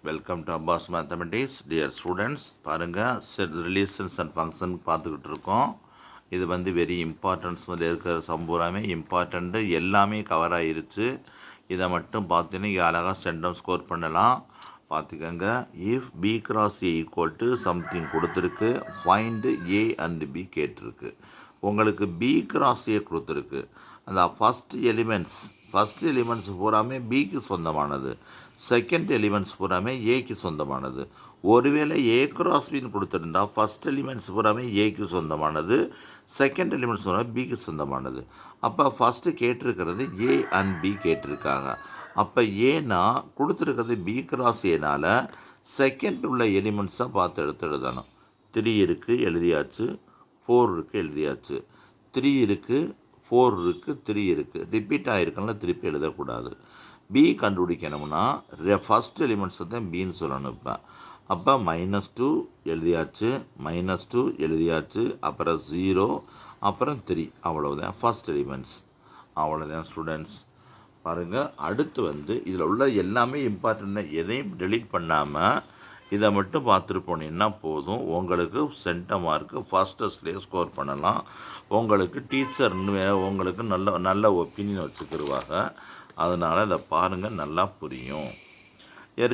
Welcome to Abbas mathematics. Dear students, பாருங்கள், set relations and function பார்த்துக்கிட்டு இருக்கோம். இது வெரி இம்பார்ட்டன்ஸ் இருக்கிற சம்பூராமே இம்பார்ட்டண்ட்டு எல்லாமே கவர் ஆகிருச்சு. இதை மட்டும் பார்த்தீங்கன்னா அழகாக சென்டம் ஸ்கோர் பண்ணலாம். பார்த்துக்கோங்க. If B cross A equal to something கொடுத்துருக்கு, ஃபைண்டு ஏ அண்ட் பி கேட்டிருக்கு. உங்களுக்கு பி கிராஸ் ஏ கொடுத்துருக்கு. அந்த ஃபஸ்ட் எலிமெண்ட்ஸ் பூராமே பிக்கு சொந்தமானது, செகண்ட் எலிமெண்ட்ஸ் பூராமே ஏக்கு சொந்தமானது. ஒருவேளை ஏ கிராஸ் பின்னு கொடுத்துருந்தா ஃபஸ்ட் எலிமெண்ட்ஸ் பூராமே ஏக்கு சொந்தமானது, செகண்ட் எலிமெண்ட்ஸ் பூராமே பிக்கு சொந்தமானது. அப்போ ஃபஸ்ட்டு கேட்டிருக்கிறது ஏ அண்ட் பி கேட்டிருக்காங்க. அப்போ ஏன்னா கொடுத்துருக்கிறது பி கிராஸ் ஏனால் செகண்ட் உள்ள எலிமெண்ட்ஸாக பார்த்து எடுத்து எழுதணும். 3 இருக்குது, எழுதியாச்சு. 4 இருக்குது, எழுதியாச்சு. 3 இருக்குது, 4 இருக்குது, 3 இருக்குது. ரிப்பீட் ஆகிருக்கனால திருப்பி எழுதக்கூடாது. பி கண்டுபிடிக்கணும்னா ஃபஸ்ட் எலிமெண்ட்ஸை தான் பின்னு சொல்லணும். அப்போ -2 எழுதியாச்சு, -2 எழுதியாச்சு, அப்புறம் 0, அப்புறம் 3. அவ்வளோதான் ஃபஸ்ட் எலிமெண்ட்ஸ். அவ்வளோதான் ஸ்டூடெண்ட்ஸ். பாருங்கள், அடுத்து இதில் உள்ள எல்லாமே இம்பார்ட்டண்ட், எதையும் டெலீட் பண்ணாமல் இதை மட்டும் பார்த்துட்டு போனீங்கன்னா போதும். உங்களுக்கு சென்டம் மார்க்கு ஃபாஸ்டஸ்ட்லேயே ஸ்கோர் பண்ணலாம். உங்களுக்கு டீச்சர்னு உங்களுக்கு நல்ல ஒப்பீனியன் வச்சுக்கிடுவாங்க. அதனால் இதை பாருங்கள், நல்லா புரியும்.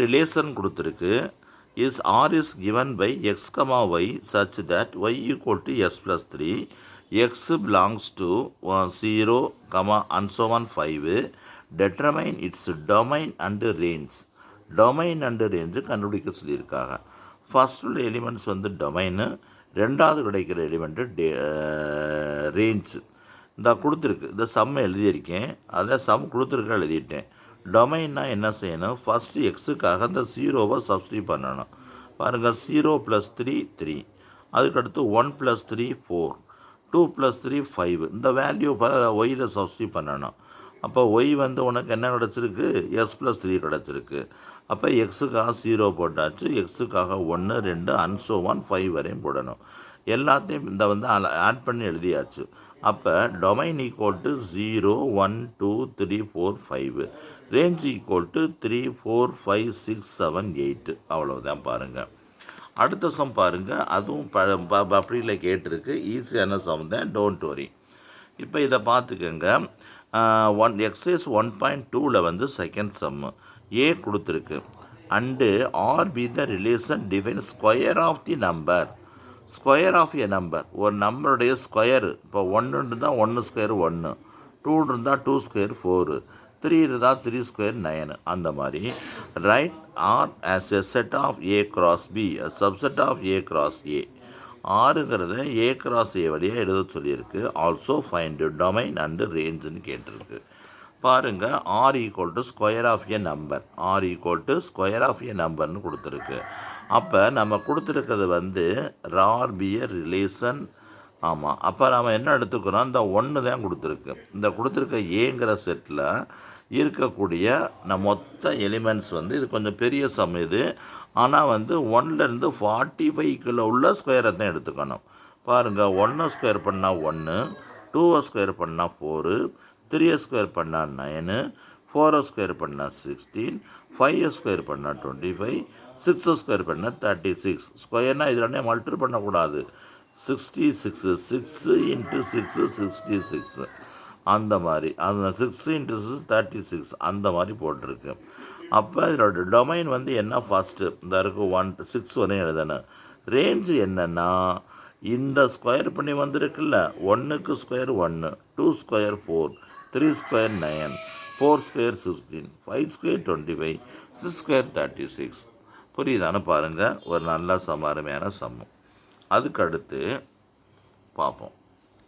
ரிலேஷன் கொடுத்துருக்கு. R is given by x, y such that y equal to s plus 3, x belongs to 0, and so on 5. Determine its domain and range. Domain and range கண்டுபிடிக்க சொல்லியிருக்காங்க. ஃபஸ்ட் உள்ள எலிமெண்ட்ஸ் டொமைனு, ரெண்டாவது கிடைக்கிற element range. இந்த கொடுத்துருக்கு, இந்த சம்மை எழுதியிருக்கேன். அதை சம் கொடுத்துருக்க எழுதிட்டேன். டொமைன்னா என்ன செய்யணும், ஃபஸ்ட்டு எக்ஸுக்காக இந்த 0வை சப்ஸ்டியூட் பண்ணணும். பாருங்கள், 0 + 3 3, அதுக்கடுத்து 1 + 3 4, 2 + 3 5. இந்த வேல்யூ ஒய்யில் சப்ஸ்டியூட் பண்ணணும். அப்போ ஒய் உனக்கு என்ன கிடச்சிருக்கு, s + 3 கிடச்சிருக்கு. அப்போ எக்ஸுக்காக 0 போட்டாச்சு, எக்ஸுக்காக 1 2 and so on 5 வரையும் போடணும். எல்லாத்தையும் இந்த ஆட் பண்ணி எழுதியாச்சு. அப்போ domain equal to 0 1 2 3 4 5, range equal to 3 4 5 6 7 8. அவ்வளோதான். பாருங்கள், அடுத்த சம் பாருங்கள். அதுவும் அப்படியில் கேட்டிருக்கு. ஈஸியான சம் தான், டோன்ட் வரி. இப்போ இதை பார்த்துக்கோங்க. எக்ஸைஸ் 1.2ல் செகண்ட் சம்மு ஏ கொடுத்துருக்கு. And R B the relation define square of the number. Square of a number, ஒரு நம்பருடைய ஸ்கொயரு. இப்போ 1 இருந்தால் 1 ஸ்கொயர் 1, 2 இருந்தால் 2 ஸ்கொயர் 4, 3 இருந்தால் 3 ஸ்கொயர் 9. அந்த மாதிரி write R as a set of A cross B, subset of A cross A. ஆறுங்கிறத A cross A வழியாக எழுத சொல்லியிருக்கு. ஆல்சோ ஃபைண்ட் டொமைன் அண்டு ரேஞ்சுன்னு கேட்டிருக்கு. பாருங்கள், R equal to square of a number, R equal to square of a நம்பர்னு கொடுத்துருக்கு. அப்போ நம்ம கொடுத்துருக்கிறது ஆர் பி ஏ ரிலேஷன். ஆமாம், அப்போ நம்ம என்ன எடுத்துக்கிறோம், இந்த 1 தான் கொடுத்துருக்கு. இந்த கொடுத்துருக்க ஏங்கிற செட்டில் இருக்கக்கூடிய மொத்த எலிமெண்ட்ஸ் இது கொஞ்சம் பெரிய சம் இது. ஆனால் 1லேருந்து 45 உள்ள ஸ்கொயரை தான் எடுத்துக்கணும். பாருங்கள், 1 ஸ்கொயர் பண்ணால் 1, 2 ஸ்கொயர் பண்ணால் 4, 3 ஸ்கொயர் பண்ணால் 9, 4 ஸ்கொயர் பண்ணால் 16, 5 ஸ்கொயர் பண்ணால் 25, 6 ஸ்கொயர் பண்ணால் 36. ஸ்கொயர்னால் இதில் மல்டிபிள் பண்ணக்கூடாது. 66, 6 × 6 66, அந்த மாதிரி. அந்த 6 × 6 36, அந்த மாதிரி போட்டிருக்கு. அப்போ இதோட டொமைன் என்ன, ஃபஸ்ட்டு இந்த இருக்குது 1 6 வரையும் எழுதணும். ரேஞ்சு என்னென்னா, இந்த ஸ்கொயர் பண்ணி இருக்குல்ல, 1க்கு square 1, 2 square 4, 3 square 9, 4 square 16, 5 square 25, 6 square 36. புரியுதானு பாருங்கள். ஒரு நல்ல அருமையான சம்மு. அதுக்கடுத்து பார்ப்போம்.